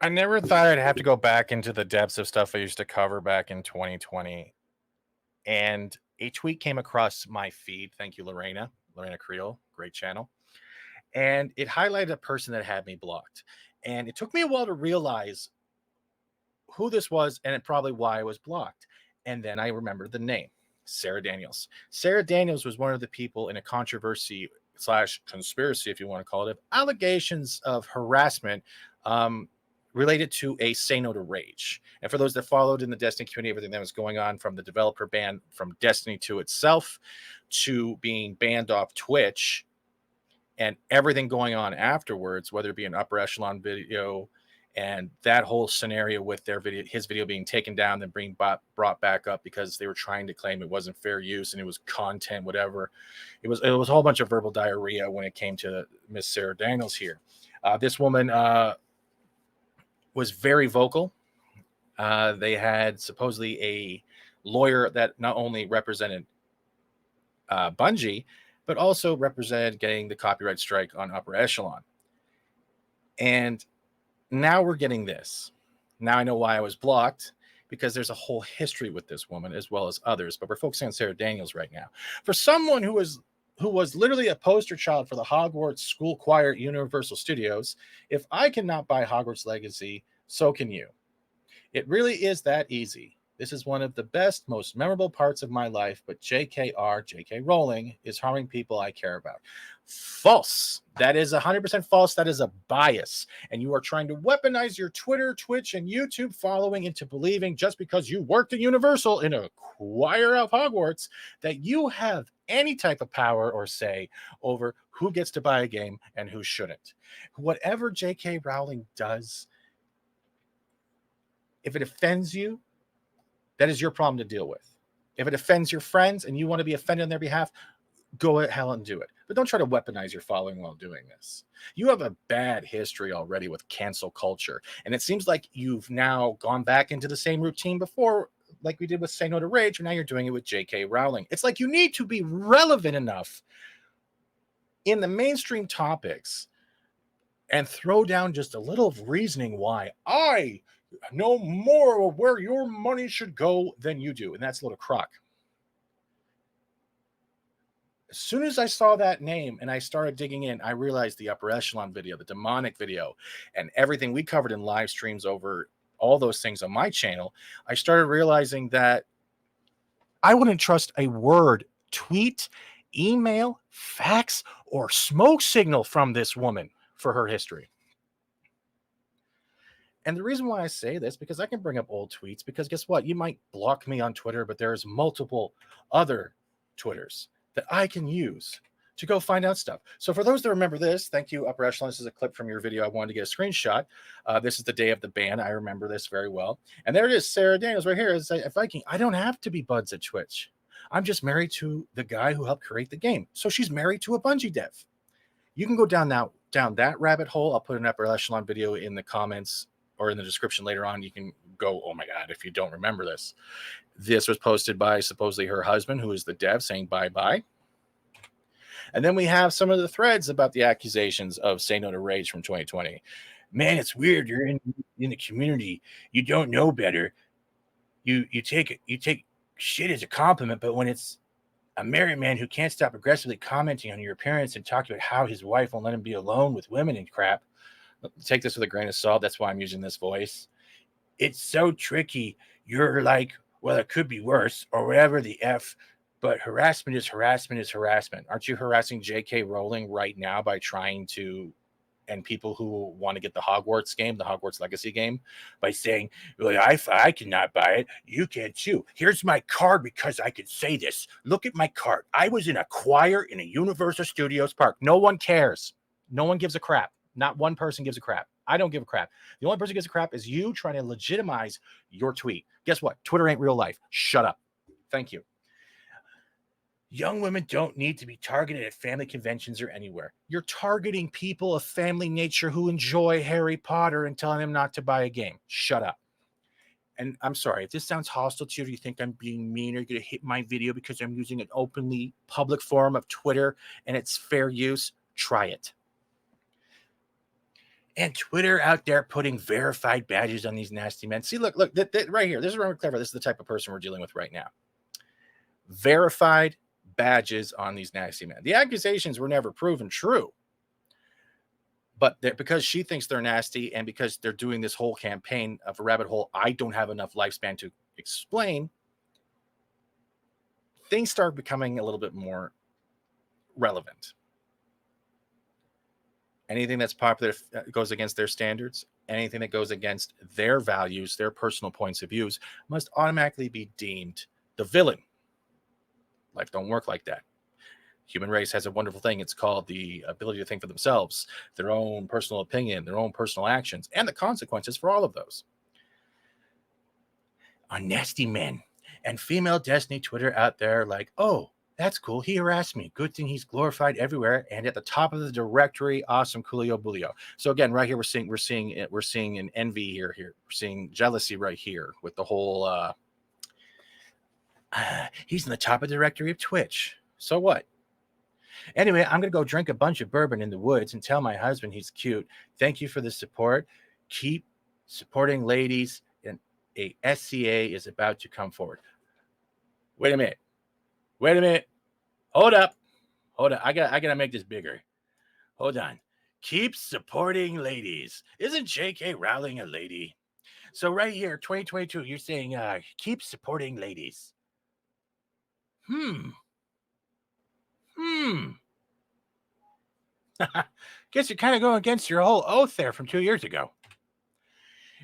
I never thought I'd have to go back into the depths of stuff I used to cover back in 2020. And a tweet came across my feed. Thank you, Lorena. Lorena Creel, great channel. And it highlighted a person that had me blocked. And it took me a while to realize who this was and probably why I was blocked. And then I remembered the name, Sarah Daniels. Sarah Daniels was one of the people in a controversy slash conspiracy, if you want to call it, of allegations of harassment related to a Say No to Rage. And for those that followed in the Destiny community, everything that was going on from the developer ban from Destiny 2 itself to being banned off Twitch and everything going on afterwards, whether it be an upper echelon video and that whole scenario with their video, his video being taken down, then being brought back up because they were trying to claim it wasn't fair use and it was content, whatever. It was a whole bunch of verbal diarrhea when it came to Miss Sarah Daniels here. This woman was very vocal. They had supposedly a lawyer that not only represented Bungie, but also represented getting the copyright strike on upper echelon. And now we're getting this. Now I know why I was blocked, because there's a whole history with this woman as well as others, but we're focusing on Sarah Daniels right now. For someone who was literally a poster child for the Hogwarts school choir at Universal Studios, if I cannot buy Hogwarts Legacy, so can you. It really is that easy. This is one of the best, most memorable parts of my life, but J.K. Rowling is harming people I care about. False. That is 100% false. That is a bias. And you are trying to weaponize your Twitter, Twitch, and YouTube following into believing just because you worked at Universal in a choir of Hogwarts that you have any type of power or say over who gets to buy a game and who shouldn't. Whatever J.K. Rowling does, if it offends you, that is your problem to deal with. If it offends your friends and you want to be offended on their behalf, go ahead and do it. But don't try to weaponize your following while doing this. You have a bad history already with cancel culture. And it seems like you've now gone back into the same routine before, like we did with Say No to Rage, and now you're doing it with J.K. Rowling. It's like you need to be relevant enough in the mainstream topics and throw down just a little of reasoning why I know more of where your money should go than you do. And that's a little crock. As soon as I saw that name and I started digging in, I realized the upper echelon video, the demonic video, and everything we covered in live streams over all those things on my channel. I started realizing that I wouldn't trust a word, tweet, email, fax, or smoke signal from this woman for her history. And the reason why I say this, because I can bring up old tweets, because guess what? You might block me on Twitter, but there's multiple other Twitters that I can use to go find out stuff. So for those that remember this, thank you, Upper Echelon. This is a clip from your video. I wanted to get a screenshot. This is the day of the ban. I remember this very well. And there it is, Sarah Daniels right here. It's a Viking. I don't have to be buds at Twitch. I'm just married to the guy who helped create the game. So she's married to a Bungie dev. You can go down that rabbit hole. I'll put an Upper Echelon video in the comments or in the description later on. You can go, oh my God, if you don't remember this. This was posted by supposedly her husband, who is the dev, saying bye-bye. And then we have some of the threads about the accusations of Say No to Rage from 2020. Man, it's weird. You're in the community. You don't know better. You take shit as a compliment, but when it's a married man who can't stop aggressively commenting on your appearance and talking about how his wife won't let him be alone with women and crap, take this with a grain of salt. That's why I'm using this voice. It's so tricky. You're like, well, it could be worse or whatever the F, but harassment is harassment is harassment. Aren't you harassing J.K. Rowling right now by trying to, and people who want to get the Hogwarts game, the Hogwarts Legacy game, by saying, well, I cannot buy it. You can too. Here's my card because I can say this. Look at my card. I was in a choir in a Universal Studios park. No one cares. No one gives a crap. Not one person gives a crap. I don't give a crap. The only person who gives a crap is you trying to legitimize your tweet. Guess what? Twitter ain't real life. Shut up. Thank you. Young women don't need to be targeted at family conventions or anywhere. You're targeting people of family nature who enjoy Harry Potter and telling them not to buy a game. Shut up. And I'm sorry, if this sounds hostile to you, or you think I'm being mean, or you're going to hit my video because I'm using an openly public forum of Twitter and it's fair use, try it. And Twitter out there putting verified badges on these nasty men. See, look, right here. This is Robert Clever. This is the type of person we're dealing with right now. Verified badges on these nasty men. The accusations were never proven true. But because she thinks they're nasty and because they're doing this whole campaign of a rabbit hole I don't have enough lifespan to explain, things start becoming a little bit more relevant. Anything that's popular goes against their standards. Anything that goes against their values, their personal points of views, must automatically be deemed the villain. Life don't work like that. Human race has a wonderful thing. It's called the ability to think for themselves, their own personal opinion, their own personal actions, and the consequences for all of those. On nasty men and female destiny Twitter out there like, oh, that's cool. He harassed me. Good thing he's glorified everywhere and at the top of the directory. Awesome, coolio bulio. So again, right here we're seeing an envy here. We're seeing jealousy right here with the whole. He's in the top of the directory of Twitch. So what? Anyway, I'm gonna go drink a bunch of bourbon in the woods and tell my husband he's cute. Thank you for the support. Keep supporting ladies, and a SCA is about to come forward. Wait a minute. Hold up. I gotta make this bigger. Hold on. Keep supporting ladies. Isn't J.K. Rowling a lady? So right here, 2022, you're saying keep supporting ladies. Guess you're kind of going against your whole oath there from 2 years ago.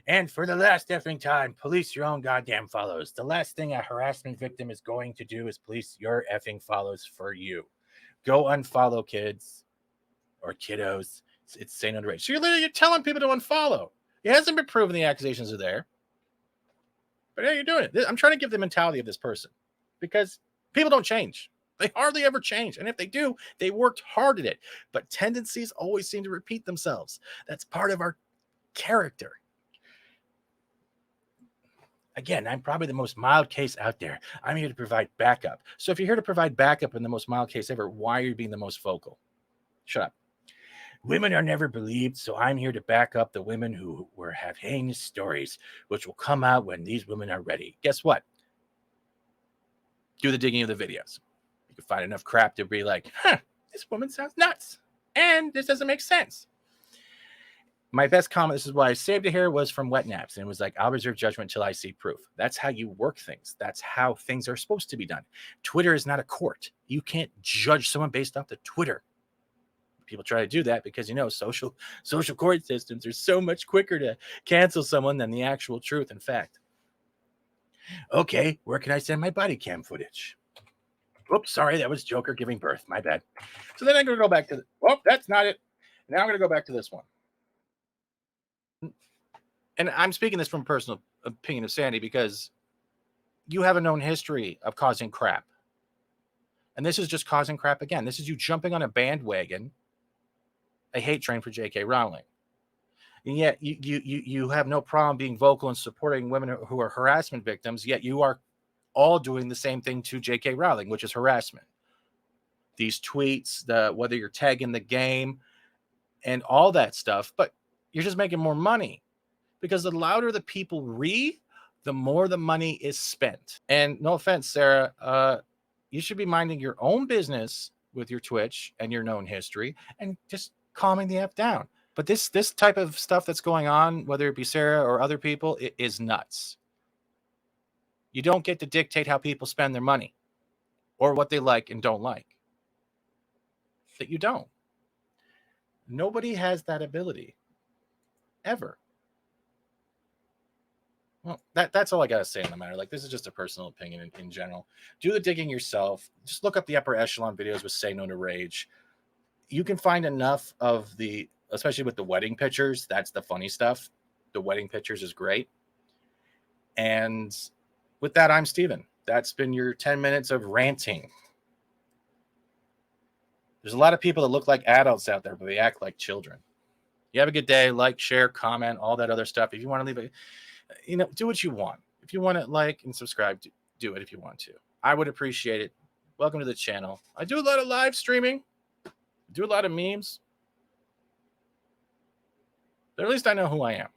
And for the last effing time, police your own goddamn follows. The last thing a harassment victim is going to do is police your effing follows for you. Go unfollow kids or kiddos. It's saying underage. So you're telling people to unfollow. It hasn't been proven the accusations are there. But yeah, you're doing it. I'm trying to give the mentality of this person because people don't change. They hardly ever change. And if they do, they worked hard at it. But tendencies always seem to repeat themselves. That's part of our character. Again, I'm probably the most mild case out there. I'm here to provide backup. So if you're here to provide backup in the most mild case ever, why are you being the most vocal? Shut up. Women are never believed, so I'm here to back up the women who have heinous stories, which will come out when these women are ready. Guess what? Do the digging of the videos. You can find enough crap to be like, this woman sounds nuts. And this doesn't make sense. My best comment, this is why I saved it here, was from Wet Naps. And it was like, I'll reserve judgment until I see proof. That's how you work things. That's how things are supposed to be done. Twitter is not a court. You can't judge someone based off the Twitter. People try to do that because, social court systems are so much quicker to cancel someone than the actual truth and fact. Okay, where can I send my body cam footage? Oops, sorry, that was Joker giving birth. My bad. So then I'm going to go back to, that's not it. Now I'm going to go back to this one. And I'm speaking this from personal opinion of Sandy because you have a known history of causing crap. And this is just causing crap again. This is you jumping on a bandwagon, a hate train for J.K. Rowling. And yet you have no problem being vocal and supporting women who are harassment victims, yet you are all doing the same thing to J.K. Rowling, which is harassment. These tweets, whether you're tagging the game and all that stuff, but you're just making more money because the louder the people read, the more the money is spent. And no offense, Sarah, you should be minding your own business with your Twitch and your known history and just calming the F down. But this type of stuff that's going on, whether it be Sarah or other people, it is nuts. You don't get to dictate how people spend their money or what they like and don't like. That you don't. Nobody has that ability. Ever. Well, that's all I got to say on the matter. Like, this is just a personal opinion in general. Do the digging yourself. Just look up the upper echelon videos with Say No to Rage. You can find enough of the, especially with the wedding pictures. That's the funny stuff. The wedding pictures is great. And with that, I'm Steven. That's been your 10 minutes of ranting. There's a lot of people that look like adults out there, but they act like children. You have a good day. Like, share, comment, all that other stuff. If you want to leave it, do what you want. If you want to like and subscribe, do it if you want to. I would appreciate it. Welcome to the channel. I do a lot of live streaming. Do a lot of memes. But at least I know who I am.